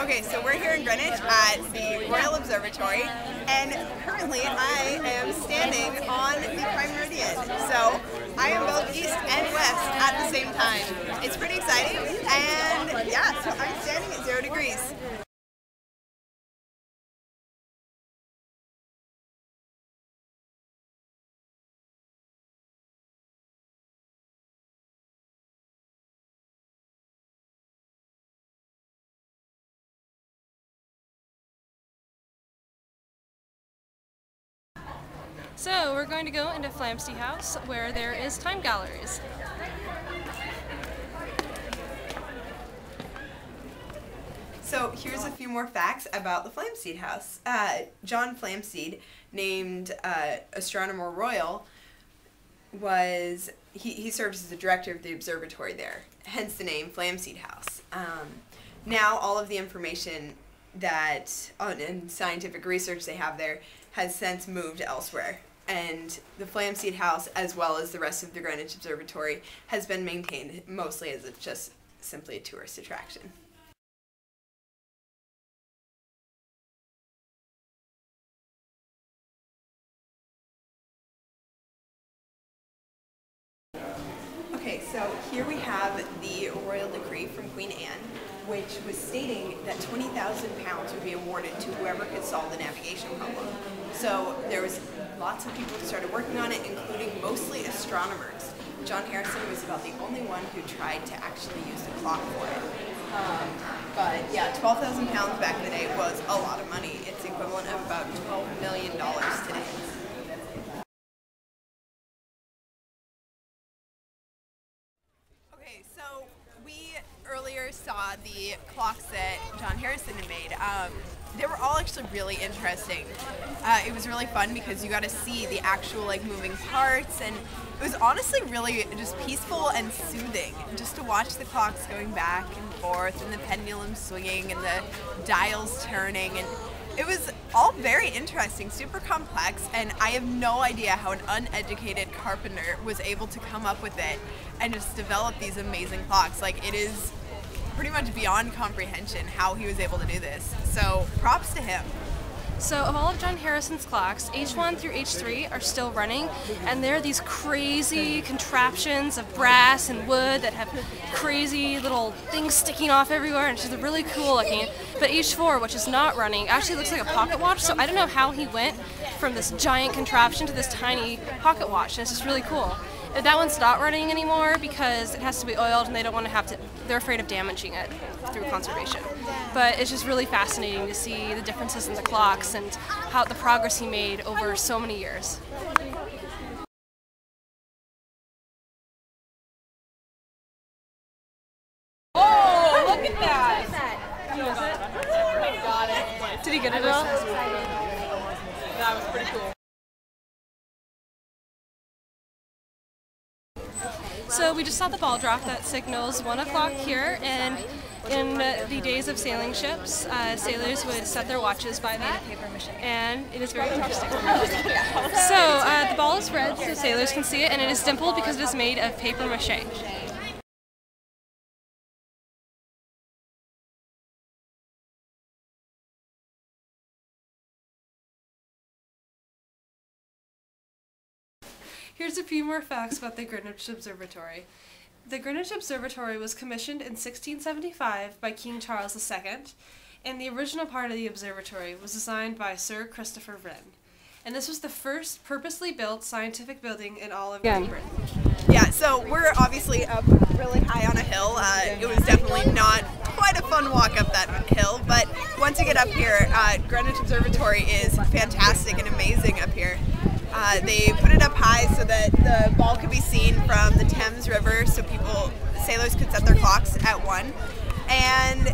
Okay, so we're here in Greenwich at the Royal Observatory, and currently I am standing on the Prime Meridian. So I am both east and west at the same time. It's pretty exciting, and yeah, so I'm standing at 0 degrees. So we're going to go into Flamsteed House where there is time galleries. So here's a few more facts about the Flamsteed House. John Flamsteed, named Astronomer Royal, he served as the director of the observatory there, hence the name Flamsteed House. Now all of the information and scientific research they have there has since moved elsewhere. And the Flamsteed House, as well as the rest of the Greenwich Observatory, has been maintained mostly as just simply a tourist attraction. Okay, so here we have the royal decree from Queen Anne, which was stating that 20,000 pounds would be awarded to whoever could solve the navigation problem. So there was lots of people who started working on it, including mostly astronomers. John Harrison was about the only one who tried to actually use the clock for it. But yeah, 12,000 pounds back in the day was a lot of money. It's equivalent of about $12 million today. Okay, so we earlier saw the clocks that John Harrison had made. They were all actually really interesting. It was really fun because you got to see the actual moving parts, and it was honestly really just peaceful and soothing just to watch the clocks going back and forth and the pendulum swinging and the dials turning, and it was all very interesting, super complex, and I have no idea how an uneducated carpenter was able to come up with it and just develop these amazing clocks. It is pretty much beyond comprehension how he was able to do this. So props to him. So of all of John Harrison's clocks, H1 through H3 are still running, and they're these crazy contraptions of brass and wood that have crazy little things sticking off everywhere, and it's just really cool looking. But H4, which is not running, actually looks like a pocket watch, so I don't know how he went from this giant contraption to this tiny pocket watch, and it's just really cool. That one's not running anymore because it has to be oiled, and they don't want to they're afraid of damaging it through conservation. But it's just really fascinating to see the differences in the clocks and how the progress he made over so many years. Oh, look at that! Got it. Did he get it all? That was pretty cool. So we just saw the ball drop that signals 1 o'clock here, and in the days of sailing ships, sailors would set their watches by that, and it is very interesting. So the ball is red so sailors can see it, and it is dimpled because it is made of paper mache. Here's a few more facts about the Greenwich Observatory. The Greenwich Observatory was commissioned in 1675 by King Charles II, and the original part of the observatory was designed by Sir Christopher Wren. And this was the first purposely built scientific building in all of Great Britain. Yeah, so we're obviously up really high on a hill. It was definitely not quite a fun walk up that hill, but once you get up here, Greenwich Observatory is fantastic and amazing up here. They put it up high so that the ball could be seen from the Thames River, so sailors could set their clocks at 1. And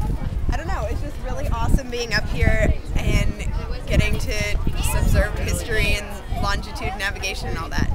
I don't know, it's just really awesome being up here and getting to observe history and longitude navigation and all that.